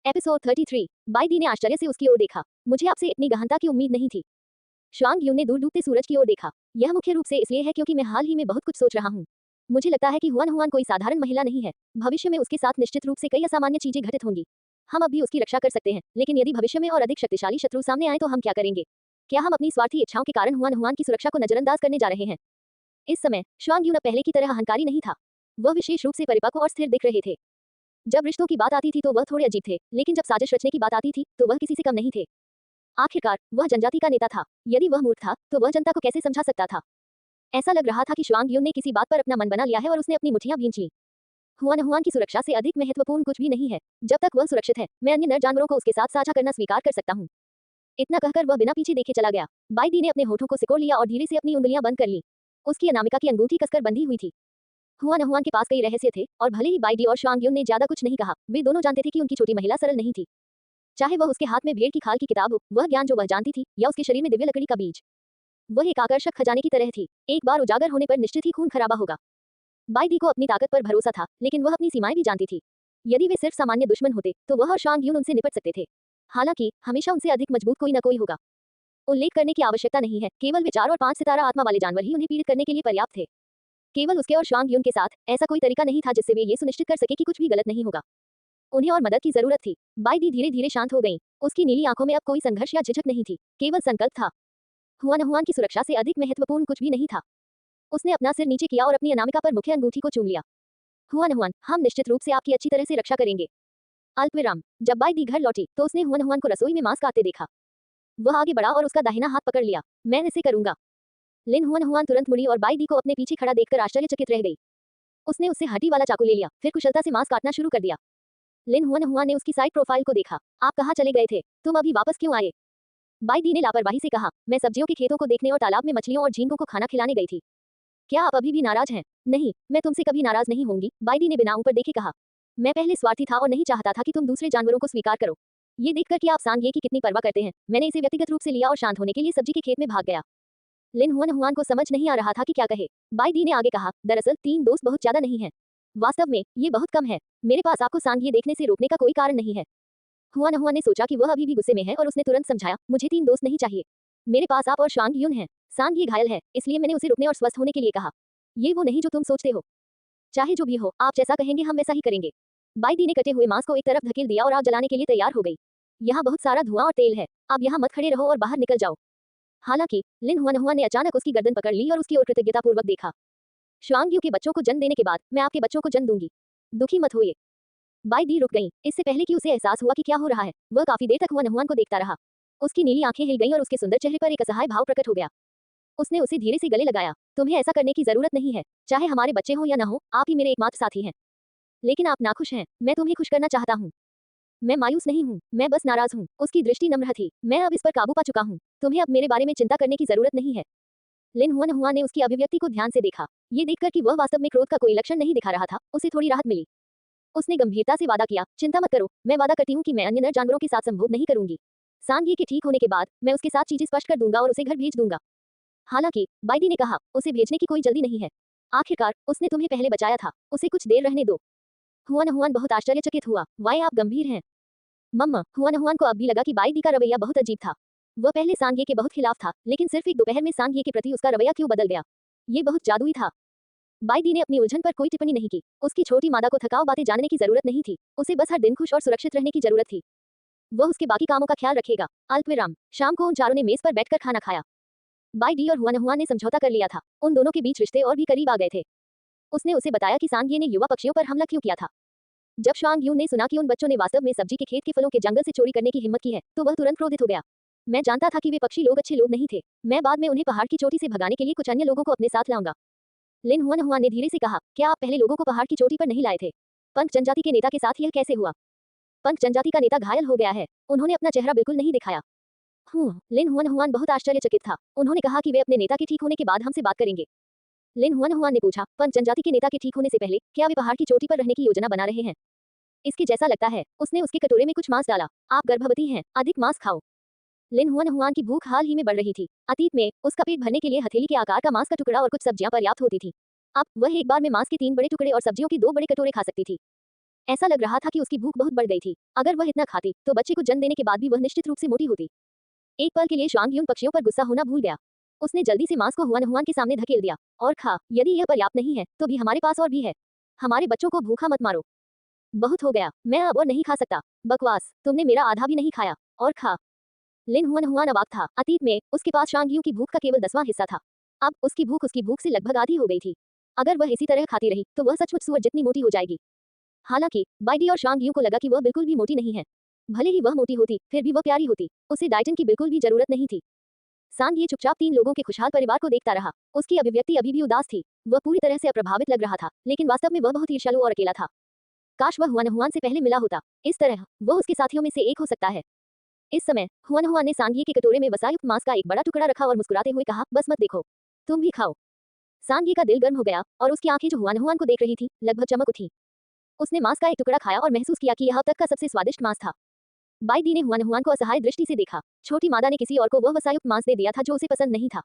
Episode 33। By the ने आश्चर्य से उसकी ओर देखा। मुझे आपसे इतनी गहनता की उम्मीद नहीं थी। श्वांग यून ने दूर डूबते सूरज की ओर देखा। यह मुख्य रूप से इसलिए है क्योंकि मैं हाल ही में बहुत कुछ सोच रहा हूँ। मुझे लगता है कि हुआन हुआन कोई साधारण महिला नहीं है। भविष्य में उसके साथ निश्चित रूप से कई असामान्य चीजें घटित होंगी। हम अब भी उसकी रक्षा कर सकते हैं, लेकिन यदि भविष्य में और अधिक शक्तिशाली शत्रु सामने आए तो हम क्या करेंगे? क्या हम अपनी स्वार्थी इच्छाओं के कारण हुआन हुआन की सुरक्षा को नजरअंदाज करने जा रहे हैं? इस समय श्वांग यून पहले की तरह अहंकारी नहीं था। वह विशेष रूप से परिपक्व और स्थिर दिख रहे थे। जब रिश्तों की बात आती थी तो वह थोड़े अजीब थे, लेकिन जब साजिश रचने की बात आती थी तो वह किसी से कम नहीं थे। आखिरकार वह जनजाति का नेता था। यदि वह मूर्ख था तो वह जनता को कैसे समझा सकता था? ऐसा लग रहा था कि श्वांग यून ने किसी बात पर अपना मन बना लिया है और उसने अपनी मुठ्ठियां भींच लीं। हुआन हुआन की सुरक्षा से अधिक महत्वपूर्ण कुछ भी नहीं है। जब तक वह सुरक्षित है, मैं अन्य नर जानवरों को उसके साथ साझा करना स्वीकार कर सकता हूँ। इतना कहकर वह बिना पीछे देखे चला गया। बाई दी ने अपने होठों को सिकोड़ लिया और धीरे से अपनी उंगलियां बंद कर ली। उसकी अनामिका की अंगूठी कसकर बंधी हुई थी। हुआन हुआन के पास कई रहस्य थे, और भले ही बाई दी और श्वांग यून ने ज्यादा कुछ नहीं कहा, वे दोनों जानते थे कि उनकी छोटी महिला सरल नहीं थी। चाहे वह उसके हाथ में भेड़ की खाल की किताब हो, वह ज्ञान जो वह जानती थी, या उसके शरीर में दिव्य लकड़ी का बीज, वह एक आकर्षक खजाने की तरह थी। एक बार उजागर होने पर निश्चित ही खून खराबा होगा। बाई दी को अपनी ताकत पर भरोसा था, लेकिन वह अपनी सीमाएं भी जानती थी। यदि वे सिर्फ सामान्य दुश्मन होते तो वह और श्वांग यून उनसे निपट सकते थे। हालांकि हमेशा उनसे अधिक मजबूत कोई न कोई होगा। उल्लेख करने की आवश्यकता नहीं है, केवल वे 4 और 5 सितारा आत्मा वाले जानवर ही उन्हें पीड़ित करने के लिए पर्याप्त थे। केवल उसके और श्वांग यून के साथ ऐसा कोई तरीका नहीं था जिससे वे ये सुनिश्चित कर सके कि कुछ भी गलत नहीं होगा। उन्हें और मदद की जरूरत थी। बाई दी धीरे धीरे शांत हो गई। उसकी नीली आंखों में अब कोई संघर्ष या झिझक नहीं थी, केवल संकल्प था। हुआन हुआन की सुरक्षा से अधिक महत्वपूर्ण कुछ भी नहीं था। उसने अपना सिर नीचे किया और अपनी अनामिका पर मुख्य अंगूठी को चूम लिया। हुआन हुआन, हम निश्चित रूप से आपकी अच्छी तरह से रक्षा करेंगे। अल्पविराम। जब बाई दी घर लौटी तो उसने हुआन हुआन को रसोई में मांस काटते देखा। वह आगे बढ़ा और उसका दाहिना हाथ पकड़ लिया। मैं इसे करूंगा। लिन हुआन हुआन तुरंत मुड़ी और बाई दी को अपने पीछे खड़ा देखकर आश्चर्यचकित रह गई। उसने उससे हड्डी वाला चाकू ले लिया, फिर कुशलता से मांस काटना शुरू कर दिया। लिन हुआन हुआन ने उसकी साइड प्रोफाइल को देखा। आप कहाँ चले गए थे? तुम अभी वापस क्यों आए? बाई दी ने लापरवाही से कहा, मैं सब्जियों के खेतों को देखने और तालाब में मछलियों और झींगों को खाना खिलाने गई थी। क्या आप अभी भी नाराज हैं? नहीं, मैं तुमसे कभी नाराज नहीं होंगी, बाई दी ने बिना ऊपर देखे कहा। मैं पहले स्वार्थी था और नहीं चाहता था कि तुम दूसरे जानवरों को स्वीकार करो। ये देखकर कि आप सांग ये की कितनी परवाह करते हैं, मैंने इसे व्यक्तिगत रूप से लिया और शांत होने के लिए सब्जी के खेत में भाग गया। लिन हुआन हुआन को समझ नहीं आ रहा था कि क्या कहे। बाई दी ने आगे कहा, दरअसल 3 दोस्त बहुत ज्यादा नहीं है। वास्तव में ये बहुत कम है। मेरे पास आपको सांग ये देखने से रोकने का कोई कारण नहीं है। हुआन हुआन ने सोचा कि वह अभी भी गुस्से में है और उसने तुरंत समझाया, मुझे 3 दोस्त नहीं चाहिए। मेरे पास आप और श्वांग यून हैं। सांग ये घायल है, इसलिए मैंने उसे रुकने और स्वस्थ होने के लिए कहा। ये वो नहीं जो तुम सोचते हो। चाहे जो भी हो, आप जैसा कहेंगे हम वैसा ही करेंगे। बाई दी ने कटे हुए मांस को एक तरफ धकेल दिया और आग जलाने के लिए तैयार हो गई। यहाँ बहुत सारा धुआं और तेल है, अब यहाँ मत खड़े रहो और बाहर निकल जाओ। हालांकि लिन हुआन हुआन ने अचानक उसकी गर्दन पकड़ ली और उसकी ओर कृतज्ञतापूर्वक देखा। श्वांग यू के बच्चों को जन्म देने के बाद मैं आपके बच्चों को जन्म दूंगी। दुखी मत होइए। बाई दी रुक गई। इससे पहले कि उसे एहसास हुआ कि क्या हो रहा है, वह काफी देर तक हुआन हुआन को देखता रहा। उसकी नीली आंखें हिल गईं और उसके सुंदर चेहरे पर एक असहाय भाव प्रकट हो गया। उसने उसे धीरे से गले लगाया। तुम्हें ऐसा करने की जरूरत नहीं है। चाहे हमारे बच्चे हो या न हो, आप ही मेरे एकमात्र साथी हैं। लेकिन आप नाखुश हैं, मैं तुम्हें खुश करना चाहता हूँ। मैं मायूस नहीं हूँ, मैं बस नाराज हूँ। उसकी दृष्टि नम्र थी। मैं अब इस पर काबू पा चुका हूँ। तुम्हें अब मेरे बारे में चिंता करने की जरूरत नहीं है। लिन हुआन हुआन ने उसकी अभिव्यक्ति को ध्यान से देखा। ये देखकर कि वह वास्तव में क्रोध का कोई लक्षण नहीं दिखा रहा था, उसे थोड़ी राहत मिली। उसने गंभीरता से वादा किया, चिंता मत करो, मैं वादा करती हूँ कि मैं अन्य नर जानवरों के साथ संभोग नहीं करूंगी। सांग ये के ठीक होने के बाद मैं उसके साथ चीजें स्पष्ट कर दूंगा और उसे घर भेज दूंगा। हालांकि बाई दी ने कहा, उसे भेजने की कोई जल्दी नहीं है। आखिरकार उसने तुम्हें पहले बचाया था, उसे कुछ देर रहने दो। हुआन हुआन बहुत आश्चर्यचकित हुआ। वाई आप गंभीर हैं? मम्मा। हुआन हुआन को अब भी लगा कि बाई दी का रवैया बहुत अजीब था। वह पहले सांग ये के बहुत खिलाफ था, लेकिन सिर्फ एक दोपहर में सांग ये के प्रति उसका रवैया क्यों बदल गया? ये बहुत जादुई था। बाई दी ने अपनी उलझन पर कोई टिप्पणी नहीं की। उसकी छोटी मादा को थकाऊ बातें जानने की जरूरत नहीं थी। उसे बस हर दिन खुश और सुरक्षित रहने की जरूरत थी। वह उसके बाकी कामों का ख्याल रखेगा। अल्पविराम। शाम को उन चारों ने मेज पर बैठकर खाना खाया। बाई डी और हुआन हुआन ने समझौता कर लिया था। उन दोनों के बीच रिश्ते और भी करीब आ गए थे। उसने उसे बताया कि सांग ये ने युवा पक्षियों पर हमला क्यों किया था। जब श्वांग यून ने सुना कि उन बच्चों ने वास्तव में सब्जी के खेत के फलों के जंगल से चोरी करने की हिम्मत की है, तो वह तुरंत क्रोधित हो गया। मैं जानता था कि वे पक्षी लोग अच्छे लोग नहीं थे। मैं बाद में उन्हें पहाड़ की चोटी से भगाने के लिए कुछ अन्य लोगों को अपने साथ लाऊंगा। लिन हुआन हुआन ने धीरे से कहा, क्या आप पहले लोगों को पहाड़ की चोटी पर नहीं लाए थे? पंख जनजाति के नेता के साथ यह कैसे हुआ? पंख जनजाति का नेता घायल हो गया है। उन्होंने अपना चेहरा बिल्कुल नहीं दिखाया। लिन हुआन हुआन बहुत आश्चर्यचकित था। उन्होंने कहा कि वे अपने नेता के ठीक होने के बाद हमसे बात करेंगे। लिन हुआन हुआन ने पूछा, पंख जनजाति के नेता के ठीक होने से पहले क्या वे पहाड़ की चोटी पर रहने की योजना बना रहे हैं? इसके जैसा लगता है। उसने उसके कटोरे में कुछ मांस डाला। आप गर्भवती हैं, अधिक मांस खाओ। लिन हुआन हुआन की भूख हाल ही में बढ़ रही थी। अतीत में उसका पेट भरने के लिए हथेली के आकार का मांस का टुकड़ा और कुछ सब्जियां पर्याप्त होती थी। अब वह एक बार में मांस के 3 बड़े टुकड़े और सब्जियों के 2 बड़े कटोरे खा सकती थी। ऐसा लग रहा था कि उसकी भूख बहुत बढ़ गई थी। अगर वह इतना खाती तो बच्चे को जन्म देने के बाद भी वह निश्चित रूप से मोटी होती। एक पल के लिए श्वांग यून पक्षियों पर गुस्सा होना भूल गया। उसने जल्दी से मांस को हुआन हुआन के सामने धकेल दिया और खा। यदि यह पर्याप्त नहीं है तो भी हमारे पास और भी है। हमारे बच्चों को भूखा मत मारो। बहुत हो गया, मैं अब और नहीं खा सकता। बकवास, तुमने मेरा आधा भी नहीं खाया और खा। लिन हुआन हुआन अवाक था। अतीत में उसके पास शांग यू की भूख का केवल 10वां हिस्सा था। अब उसकी भूख से लगभग आधी हो गई थी। अगर वह इसी तरह खाती रही तो वह सचमुच सूअर जितनी मोटी हो जाएगी। हालांकि बाइडी और शांग यू को लगा कि वह बिल्कुल भी मोटी नहीं है। भले ही वह मोटी होती फिर भी वह प्यारी होती। उसे डाइटन की बिल्कुल भी जरूरत नहीं थी। सांग ये चुपचाप 3 लोगों के खुशहाल परिवार को देखता रहा। उसकी अभिव्यक्ति अभी भी उदास थी। वह पूरी तरह से अप्रभावित लग रहा था, लेकिन वास्तव में वह बहुत ईर्ष्यालु और अकेला था। काश वह हुआन हुआन से पहले मिला होता। इस तरह वह उसके साथियों में से एक हो सकता है। इस समय हुआन हुआन ने सांगिए के कटोरे में वसायुक्त मांस का एक बड़ा टुकड़ा रखा और मुस्कुराते हुए कहा, बस मत देखो, तुम भी खाओ। सांगिए का दिल गर्म हो गया और उसकी आंखें जो हुआन हुआन को देख रही थी लगभग चमक उठी। उसने मांस का एक टुकड़ा खाया और महसूस किया कि यह अब तक का सबसे स्वादिष्ट मांस था। बाई दी ने हुआन हुआन को असहाय दृष्टि से देखा। छोटी मादा ने किसी और को वह वसायुक्त मांस दे दिया था जो उसे पसंद नहीं था।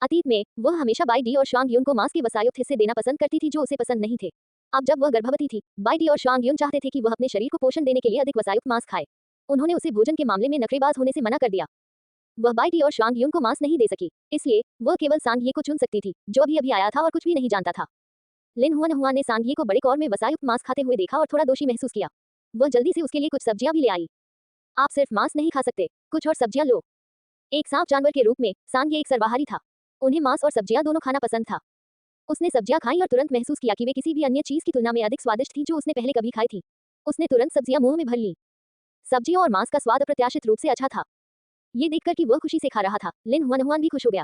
अतीत में वह हमेशा बाई डी और श्वांग यून को मांस के वसायुक्त हिस्से देना पसंद करती थी जो उसे पसंद नहीं थे। अब जब वह गर्भवती थी, बाई डी और श्वांग यून चाहते थे कि वह अपने शरीर को पोषण देने के लिए अधिक वसायुक्त मांस खाए। उन्होंने उसे भोजन के मामले में नखरेबाज होने से मना कर दिया। वह बाई डी और श्वांग यून को मांस नहीं दे सकी, इसलिए वह केवल सांग ये को चुन सकती थी, जो अभी अभी आया था और कुछ भी नहीं जानता था। लिन हुआन हुआन ने सांग ये को बड़े कौर में वसायुक्त मांस खाते हुए देखा और थोड़ा दोषी महसूस किया। वह जल्दी से उसके लिए कुछ सब्जियां भी ले आई। आप सिर्फ मांस नहीं खा सकते, कुछ और सब्जियां लो। एक सांप जानवर के रूप में सांग ये एक सर्वाहारी था। उन्हें मांस और सब्जियां दोनों खाना पसंद था। उसने सब्जियां खाई और तुरंत महसूस किया कि वे किसी भी अन्य चीज की तुलना में अधिक स्वादिष्ट थी जो उसने पहले कभी खाई थी। उसने तुरंत सब्जियां मुंह में भर ली। सब्जियों और मांस का स्वाद अप्रत्याशित रूप से अच्छा था। ये देखकर कि वह खुशी से खा रहा था, लिन हुआन हुआन भी खुश हो गया।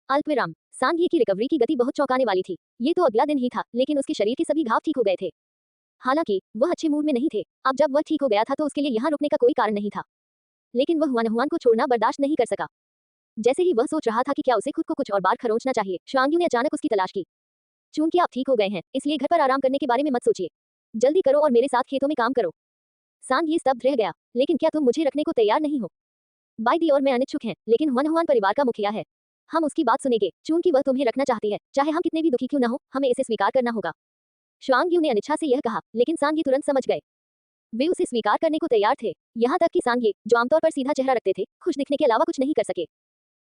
अल्पविराम, सांग ये की रिकवरी की गति बहुत चौंकाने वाली थी। ये तो अगला दिन ही था, लेकिन उसके शरीर के सभी घाव ठीक हो गए थे। हालांकि वह अच्छे मूड में नहीं थे। अब जब वह ठीक हो गया था तो उसके लिए यहाँ रुकने का कोई कारण नहीं था। लेकिन वह हुआन हुआन को छोड़ना बर्दाश्त नहीं कर सका। जैसे ही वह सोच रहा था कि क्या उसे खुद को कुछ और बार खरोंचना चाहिए, श्वांग यू ने अचानक उसकी तलाश की। चूंकि आप ठीक हो गए हैं, इसलिए घर पर आराम करने के बारे में मत सोचिए। जल्दी करो और मेरे साथ खेतों में काम करो। सांग ये स्तब्ध रह गया। लेकिन क्या तुम मुझे रखने को तैयार नहीं हो? बाई दी और मैं अनिच्छुक हैं, लेकिन हुआन हुआन परिवार का मुखिया है। हम उसकी बात सुनेंगे, चूंकि वह तुम्हें रखना चाहती है। चाहे हम कितने भी दुखी क्यों न हो, हमें इसे स्वीकार करना होगा। श्वांग यू ने अनिच्छा से यह कहा, लेकिन सांग ये तुरंत समझ गए। वे उसे स्वीकार करने को तैयार थे। यहाँ तक कि सांग ये, जो आमतौर पर सीधा चेहरा रखते थे, खुश दिखने के अलावा कुछ नहीं कर सके।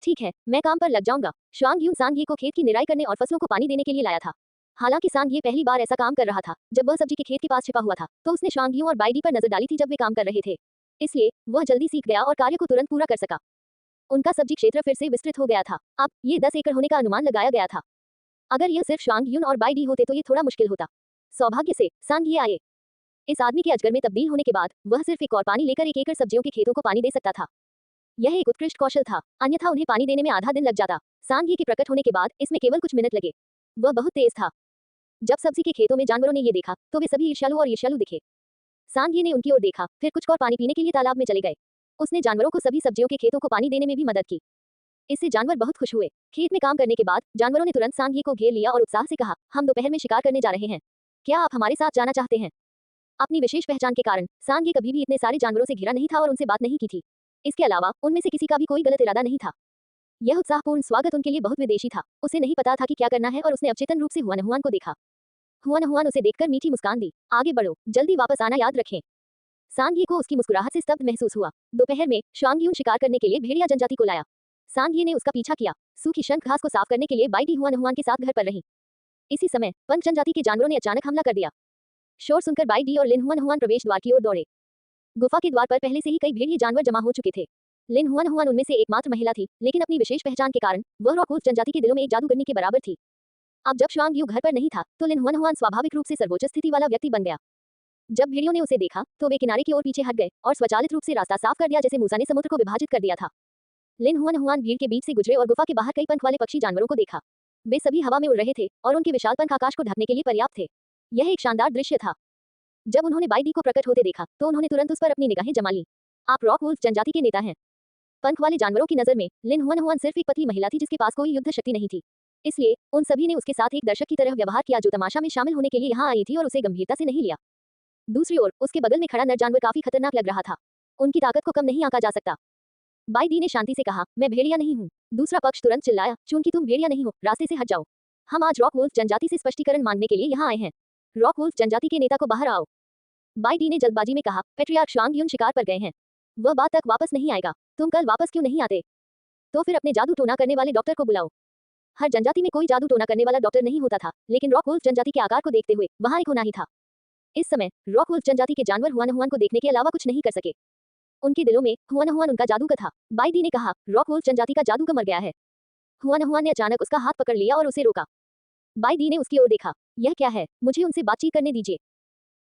ठीक है, मैं काम पर लग जाऊंगा। श्वांग यू सांग ये को खेत की निराई करने और फसलों को पानी देने के लिए लाया था। हालांकि सांग ये पहली बार ऐसा काम कर रहा था। जब वह सब्जी के खेत के पास छिपा हुआ था, तो उसने श्वांग यू और बाई डी पर नजर डाली थी जब वे काम कर रहे थे। इसलिए वह जल्दी सीख गया और कार्य को तुरंत पूरा कर सका। उनका सब्जी क्षेत्र फिर से विस्तृत हो गया था। अब ये 10 एकड़ होने का अनुमान लगाया गया था। अगर यह सिर्फ श्वांग यून और बाई डी होते तो ये थोड़ा मुश्किल होता। सौभाग्य से सांग ये आए। इस आदमी के अजगर में तब्दील होने के बाद वह सिर्फ एक और पानी लेकर 1 एकड़ सब्जियों के खेतों को पानी दे सकता था। यह एक उत्कृष्ट कौशल था, अन्यथा उन्हें पानी देने में आधा दिन लग जाता। सांग ये के प्रकट होने के बाद इसमें केवल कुछ मिनट लगे। वह बहुत तेज था। जब सब्जी के खेतों में जानवरों ने ये देखा तो वे सभी ईर्ष्यालु दिखे। सांग ये ने उनकी ओर देखा, फिर कुछ और पानी पीने के लिए तालाब में चले गए। उसने जानवरों को सभी सब्जियों के खेतों को पानी देने में भी मदद की। इससे जानवर बहुत खुश हुए। खेत में काम करने के बाद जानवरों ने तुरंत सांग ये को घेर लिया और उत्साह से कहा, हम दोपहर में शिकार करने जा रहे हैं। क्या आप हमारे साथ जाना चाहते हैं? अपनी विशेष पहचान के कारण सांग ये कभी भी इतने सारे जानवरों से घिरा नहीं था और उनसे बात नहीं की थी। इसके अलावा उनमें से किसी का भी कोई गलत इरादा नहीं था। यह उत्साहपूर्ण स्वागत उनके लिए बहुत विदेशी था। उसे नहीं पता था कि क्या करना है और उसने अवचेतन रूप से हुआन हुआन को देखा। हुआन हुआन उसे देखकर मीठी मुस्कान दी। आगे बढ़ो, जल्दी वापस आना याद रखें। सांग ये को उसकी मुस्कुराहट से स्तब्ध महसूस हुआ। दोपहर में श्वांग यून शिकार करने के लिए भेड़िया जनजाति को लाया। सांग ये ने उसका पीछा किया। सूखी शंख घास को साफ करने के लिए बाई डी हुआन हुआन के साथ घर पर रही। इसी समय पंच जनजाति के जानवरों ने अचानक हमला कर दिया। शोर सुनकर बाई डी और लिन हुआन हुआन प्रवेश द्वार की ओर दौड़े। गुफा के द्वार पर पहले से ही कई भेड़िए जानवर जमा हो चुके थे। लिन हुआन हुआन उनमें से एकमात्र महिला थी, लेकिन अपनी विशेष पहचान के कारण वह रॉकवुल्फ जनजाति के दिलों में एक जादूगरनी के बराबर थी। अब जब श्वांग यू घर पर नहीं था तो लिन हुआन हुआन स्वाभाविक रूप से सर्वोच्च स्थिति वाला व्यक्ति बन गया। जब भेड़ियों ने उसे देखा तो वे किनारे की ओर पीछे हट गए और स्वचालित रूप से रास्ता साफ कर दिया, जैसे मूसा ने समुद्र को विभाजित कर दिया था। लिन हुआन हुआन भीड़ के बीच से गुजरे और गुफा के बाहर कई पंख वाले पक्षी जानवरों को देखा। वे सभी हवा में उड़ रहे थे और उनके विशाल पंख आकाश को ढकने के लिए पर्याप्त थे। यह एक शानदार दृश्य था। जब उन्होंने बाई डी को प्रकट होते देखा तो उन्होंने तुरंत उस पर अपनी निगाहें जमा ली। आप रॉकवुल्फ जनजाति के नेता हैं। पंख वाले जानवरों की नजर में लिन हुआन हुआन सिर्फ एक पतली महिला थी जिसके पास कोई युद्ध शक्ति नहीं थी। इसलिए उन सभी ने उसके साथ एक दर्शक की तरह व्यवहार किया जो तमाशा में शामिल होने के लिए यहाँ आई थी और उसे गंभीरता से नहीं लिया। दूसरी ओर उसके बगल में खड़ा नर जानवर काफी खतरनाक लग रहा था। उनकी ताकत को कम नहीं आंका जा सकता। बाई डी ने शांति से कहा, मैं भेड़िया नहीं हूँ। दूसरा पक्ष तुरंत चिल्लाया, चूंकि तुम भेड़िया नहीं हो, रास्ते से हट जाओ। हम आज रॉकवुल्फ जनजाति से स्पष्टीकरण मांगने के लिए यहाँ आए हैं। रॉकवुल्फ जनजाति के नेता को बाहर आओ। बाई डी ने जल्दबाजी में कहा, पैट्रियार्क श्वांग यून शिकार पर गए हैं। वह बात तक वापस नहीं आएगा। तुम कल वापस क्यों नहीं आते? तो फिर अपने जादू टोना करने वाले डॉक्टर को बुलाओ। हर जनजाति में कोई जादू टोना करने वाला डॉक्टर नहीं होता था, लेकिन रॉक वुल्फ जनजाति के आकार को देखते हुए वहां एक होना ही था। इस समय रॉक वुल्फ जनजाति के जानवर हुआन हुआन को देखने के अलावा कुछ नहीं कर सके। उनके दिलों में हुआन हुआन उनका जादूगर था। बाई डी ने कहा, रॉक वुल्फ जनजाति का जादूगर मर गया है। हुआन हुआन ने अचानक उसका हाथ पकड़ लिया और उसे रोका। बाई डी ने उसकी ओर देखा। यह क्या है? मुझे उनसे बातचीत करने दीजिए।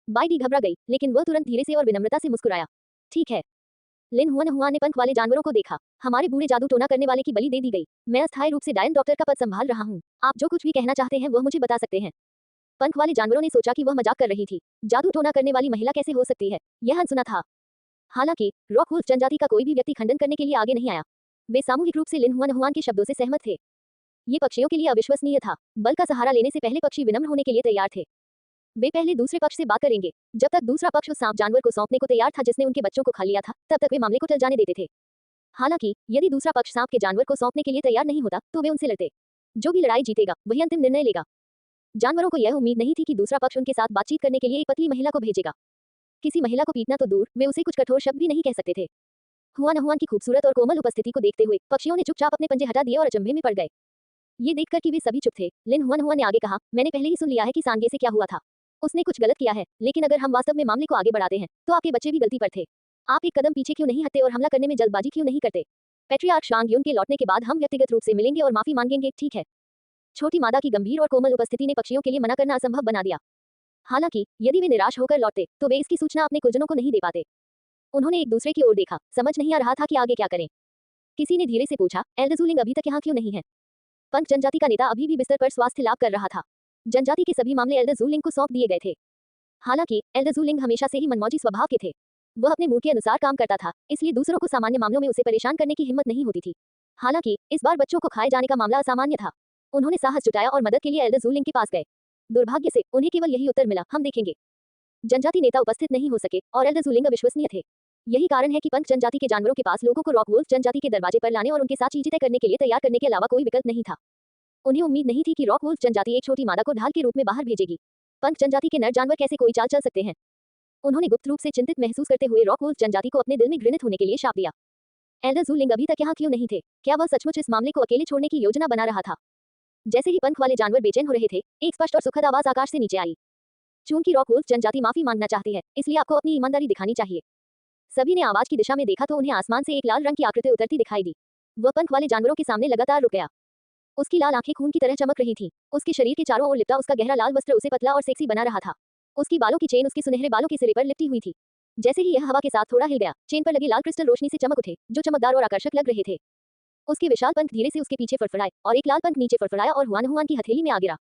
बाई डी घबरा गई, लेकिन वह तुरंत धीरे से और विनम्रता से मुस्कुराया। ठीक है। लिन हुआन हुआन ने पंख वाले जानवरों को देखा। हमारे बूढ़े जादू टोना करने वाले की बलि दे दी गई। मैं अस्थायी रूप से डायन डॉक्टर का पद संभाल रहा हूँ। आप जो कुछ भी कहना चाहते हैं वह मुझे बता सकते हैं। पंख वाले जानवरों ने सोचा कि वह मजाक कर रही थी। जादू टोना करने वाली महिला कैसे हो सकती है? यह अनसुना था। हालांकि रॉक वुल्फ जनजाति का कोई भी व्यक्ति खंडन करने के लिए आगे नहीं आया। वे सामूहिक रूप से लिन हुआन हुआन के शब्दों से सहमत थे। ये पक्षियों के लिए अविश्वसनीय था। बल का सहारा लेने से पहले पक्षी विनम्र होने के लिए तैयार थे। वे पहले दूसरे पक्ष से बात करेंगे। जब तक दूसरा पक्ष उस सांप जानवर को सौंपने को तैयार था जिसने उनके बच्चों को खा लिया था, तब तक वे मामले को टल जाने देते थे। हालांकि यदि दूसरा पक्ष सांप के जानवर को सौंपने के लिए तैयार नहीं होता, तो वे उनसे लड़ते। जो भी लड़ाई जीतेगा वही अंतिम निर्णय लेगा। जानवरों को यह उम्मीद नहीं थी कि दूसरा पक्ष उनके साथ बातचीत करने के लिए एक पतली महिला को भेजेगा। किसी महिला को पीटना तो दूर, वे उसे कुछ कठोर शब्द भी नहीं कह सकते थे। हुआन हुआन की खूबसूरत और कोमल उपस्थिति को देखते हुए पक्षियों ने चुपचाप अपने पंजे हटा दिए और अचंभे में पड़ गए। ये देखकर कि वे सभी चुप थे, लिन हुआन हुआन ने आगे कहा, मैंने पहले ही सुन लिया है कि सांगे से क्या हुआ था। उसने कुछ गलत किया है, लेकिन अगर हम वास्तव में मामले को आगे बढ़ाते हैं तो आपके बच्चे भी गलती पर थे। आप एक कदम पीछे क्यों नहीं हटते और हमला करने में जल्दबाजी क्यों नहीं करते? पैट्रियार्क श्वांग यून के लौटने के बाद हम व्यक्तिगत रूप से मिलेंगे और माफी मांगेंगे, ठीक है? छोटी मादा की गंभीर और कोमल उपस्थिति ने पक्षियों के लिए मना करना असंभव बना दिया। हालांकि यदि वे निराश होकर लौटते तो वे इसकी सूचना अपने कुलजनों को नहीं दे पाते। उन्होंने एक दूसरे की ओर देखा, समझ नहीं आ रहा था कि आगे क्या करें। किसी ने धीरे से पूछा, एल्डर ज़ूलिंग अभी तक यहाँ क्यों नहीं है? पंख जनजाति का नेता अभी भी बिस्तर पर स्वास्थ्य लाभ कर रहा था। जनजाति के सभी मामले एल्डर ज़ूलिंग को सौंप दिए गए थे। हालांकि एल्डर ज़ूलिंग हमेशा से ही मनमौजी स्वभाव के थे। वह अपने मूड के अनुसार काम करता था, इसलिए दूसरों को सामान्य मामलों में उसे परेशान करने की हिम्मत नहीं होती थी। हालांकि इस बार बच्चों को खाए जाने का मामला असामान्य था। उन्होंने साहस जुटाया और मदद के लिए एल्डर ज़ूलिंग के पास गए। दुर्भाग्य से उन्हें केवल यही उत्तर मिला, हम देखेंगे। जनजाति नेता उपस्थित नहीं हो सके और एल्डर ज़ूलिंग अविश्वसनीय थे। यही कारण है कि पंख जनजाति के जानवरों के पास लोगों को रॉक वुल्फ जनजाति के दरवाजे पर लाने और उनके साथ चीजें तय करने के लिए तैयार करने के अलावा कोई विकल्प नहीं था। उन्हें उम्मीद नहीं थी कि रॉक वुल्फ जनजाति एक छोटी मादा को ढाल के रूप में बाहर भेजेगी। पंख जनजाति के नर जानवर कैसे कोई चाल चल सकते हैं? उन्होंने गुप्त रूप से चिंतित महसूस करते हुए रॉक वुल्फ जनजाति को अपने दिल में घृणित होने के लिए शाप दिया। एल्डर ज़ूलिंग अभी तक यहाँ क्यों नहीं थे? क्या वह सचमुच इस मामले को अकेले छोड़ने की योजना बना रहा था? जैसे ही पंख वाले जानवर बेचैन हो रहे थे, एक स्पष्ट और सुखद आवाज आकाश से नीचे आई। चूंकि रॉक वुल्फ जनजाति माफी मांगना चाहती है, इसलिए आपको अपनी ईमानदारी दिखानी चाहिए। सभी ने आवाज की दिशा में देखा तो उन्हें आसमान से एक लाल रंग की आकृति उतरती दिखाई दी। वह पंख वाले जानवरों के सामने लगातार रुक गया। उसकी लाल आंखें खून की तरह चमक रही थीं। उसके शरीर के चारों ओर लिपटा उसका गहरा लाल वस्त्र उसे पतला और सेक्सी बना रहा था। उसकी बालों की चेन उसके सुनहरे बालों के सिरे पर लिपटी हुई थी। जैसे ही यह हवा के साथ थोड़ा हिल गया, चेन पर लगे लाल क्रिस्टल रोशनी से चमक उठे, जो चमकदार और आकर्षक लग रहे थे। उसके विशाल पंख धीरे से उसके पीछे फड़फड़ाए और एक लाल पंख नीचे फड़फड़ाया और हुआन हुआन की हथेली में आ गिरा।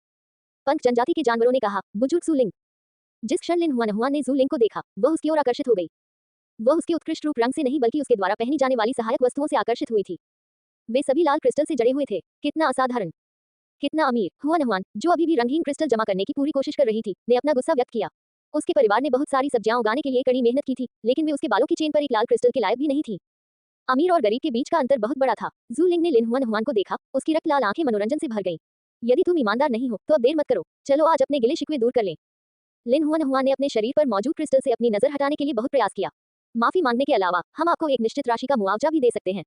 पंख जनजाति के जानवरों ने कहा, बुजुर्ग ज़ूलिंग। जिस क्षण लिन हुआन हुआन ने ज़ूलिंग को देखा, वह उसकी ओर आकर्षित हो गई। वह उसके उत्कृष्ट रूप रंग से नहीं बल्कि उसके द्वारा पहनी जाने वाली सहायक वस्तुओं से आकर्षित हुई थी। वे सभी लाल क्रिस्टल से जड़े हुए थे। कितना असाधारण, कितना अमीर। हुआन हुआन, जो अभी भी रंगीन क्रिस्टल जमा करने की पूरी कोशिश कर रही थी, ने अपना गुस्सा व्यक्त किया। उसके परिवार ने बहुत सारी सब्जियां उगाने के लिए कड़ी मेहनत की थी, लेकिन वे उसके बालों की चेन पर एक लाल क्रिस्टल के लायक भी नहीं थी। अमीर और गरीब के बीच का अंतर बहुत बड़ा था। ज़ूलिंग ने लिन हुआन हुआन को देखा, उसकी रक्त लाल आंखें मनोरंजन से भर गईं। यदि तुम ईमानदार नहीं हो तो अब देर मत करो, चलो आज अपने गिले शिकवे दूर कर लें। लिन हुआन हुआन ने अपने शरीर पर मौजूद क्रिस्टल से अपनी नजर हटाने के लिए बहुत प्रयास किया। माफी मांगने के अलावा हम आपको एक निश्चित राशि का मुआवजा भी दे सकते हैं।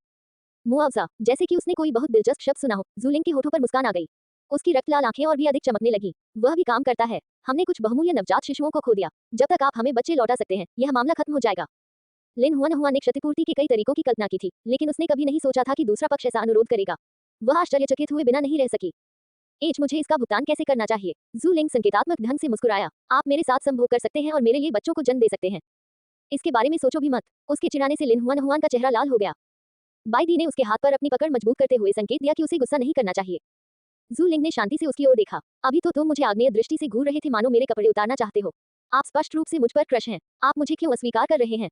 मुआवजा, जैसे कि उसने कोई बहुत दिलचस्प शब्द सुना हो। ज़ूलिंग के होठों पर मुस्कान आ गई। उसकी रक्तलाल आंखें और भी अधिक चमकने लगी। वह भी काम करता है। हमने कुछ बहुमूल्य नवजात शिशुओं को खो दिया। जब तक आप हमें बच्चे लौटा सकते हैं, यह मामला खत्म हो जाएगा। लिन हुआन हुआन ने क्षतिपूर्ति के कई तरीकों की कल्पना की थी, लेकिन उसने कभी नहीं सोचा था कि दूसरा पक्ष ऐसा अनुरोध करेगा। वह आश्चर्यचकित हुए बिना नहीं रह सकी। एच, मुझे इसका भुगतान कैसे करना चाहिए? ज़ूलिंग संकेतात्मक ढंग से मुस्कुराया। आप मेरे साथ संभोग कर सकते हैं और मेरे लिए बच्चों को जन्म दे सकते हैं। इसके बारे में सोचो भी मत। उसके चिढ़ाने से लिन हुआन हुआन का चेहरा लाल हो गया। बाई दी ने उसके हाथ पर अपनी पकड़ मजबूत करते हुए संकेत दिया कि उसे गुस्सा नहीं करना चाहिए। ज़ूलिंग ने शांति से उसकी ओर देखा। अभी तो तुम मुझे आग्नेय दृष्टि से घूर रहे थे, मानो मेरे कपड़े उतारना चाहते हो। आप स्पष्ट रूप से मुझ पर क्रश हैं। आप मुझे क्यों अस्वीकार कर रहे हैं?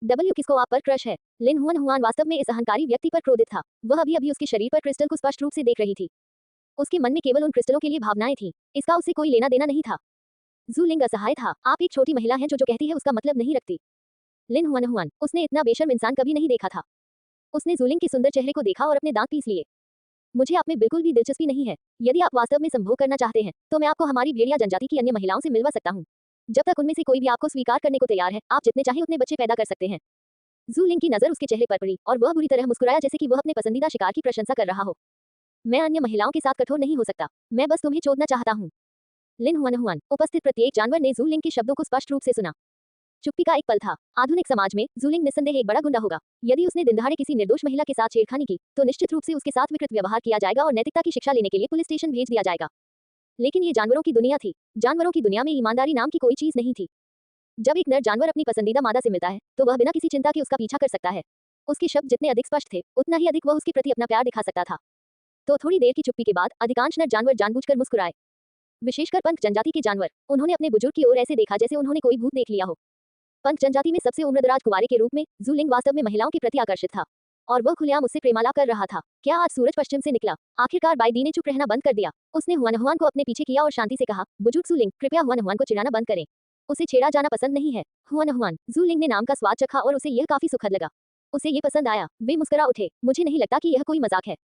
डब्ल्यू, किसको आप पर क्रश है? लिन हुआन हुआन वास्तव में इस अहंकारी व्यक्ति पर क्रोधित था। वह अभी अभी उसके शरीर पर क्रिस्टल को स्पष्ट रूप से देख रही थी। उसके मन में केवल उन क्रिस्टलों के लिए भावनाएं थीं। इसका उससे कोई लेना देना नहीं था। ज़ूलिंग असहाय था। आप एक छोटी महिला हैं जो कहती है उसका मतलब नहीं रखती। लिन हुआन हुआन, उसने इतना बेशर्म इंसान कभी नहीं देखा था। उसने ज़ूलिंग के सुंदर चेहरे को देखा और अपने दांत पीस लिए। मुझे आप में बिल्कुल भी दिलचस्पी नहीं है। यदि आप वास्तव में संभोग करना चाहते हैं, तो मैं आपको हमारी भेड़िया जनजाति की अन्य महिलाओं से मिलवा सकता हूँ। जब तक उनमें से कोई भी आपको स्वीकार करने को तैयार है, आप जितने चाहे उतने बच्चे पैदा कर सकते हैं। जू लिंग की नजर उसके चेहरे पर पड़ी और वह बुरी तरह मुस्कुराया, जैसे कि वह अपने पसंदीदा शिकार की प्रशंसा कर रहा हो। मैं अन्य महिलाओं के साथ कठोर नहीं हो सकता, मैं बस तुम्हें चोदना चाहता हूँ। लिन हुआनहुआन। उपस्थित प्रत्येक जानवर ने जू लिंग के शब्दों को स्पष्ट रूप से सुना। चुप्पी का एक पल था। आधुनिक समाज में जू लिंग निस्संदेह एक बड़ा गुंडा होगा। यदि उसने दिनदहाड़े किसी निर्दोष महिला के साथ छेड़खानी की, तो निश्चित रूप से उसके साथ विकृत व्यवहार किया जाएगा और नैतिकता की शिक्षा लेने के लिए पुलिस स्टेशन भेज दिया जाएगा। लेकिन ये जानवरों की दुनिया थी। जानवरों की दुनिया में ईमानदारी नाम की कोई चीज नहीं थी। जब एक नर जानवर अपनी पसंदीदा मादा से मिलता है, तो वह बिना किसी चिंता के उसका पीछा कर सकता है। उसके शब्द जितने अधिक स्पष्ट थे, उतना ही अधिक वह उसके प्रति अपना प्यार दिखा सकता था। तो थोड़ी देर की चुप्पी के बाद अधिकांश नर जानवर जानबूझकर मुस्कुराए, विशेषकर पंख जनजाति के जानवर। उन्होंने अपने बुजुर्ग की ओर ऐसे देखा जैसे उन्होंने कोई भूत देख लिया हो। पंख जनजाति में सबसे उम्रदराज कुंवारे के रूप में जू लिंग वास्तव में महिलाओं के प्रति आकर्षित था, और वह खुलेआम उससे प्रेमालाप कर रहा था। क्या आज सूरज पश्चिम से निकला? आखिरकार बाईदी ने चुप रहना बंद कर दिया। उसने हुआनहुआन को अपने पीछे किया और शांति से कहा, बुजुर्ग जू लिंग, कृपया हुआनहुआन को चिढ़ाना बंद करें। उसे छेड़ा जाना पसंद नहीं है। हुआनहुआन। जू लिंग ने नाम का स्वाद चखा और उसे यह काफी सुखद लगा। उसे ये पसंद आया। वे मुस्कुरा उठे। मुझे नहीं लगता कि यह कोई मजाक है।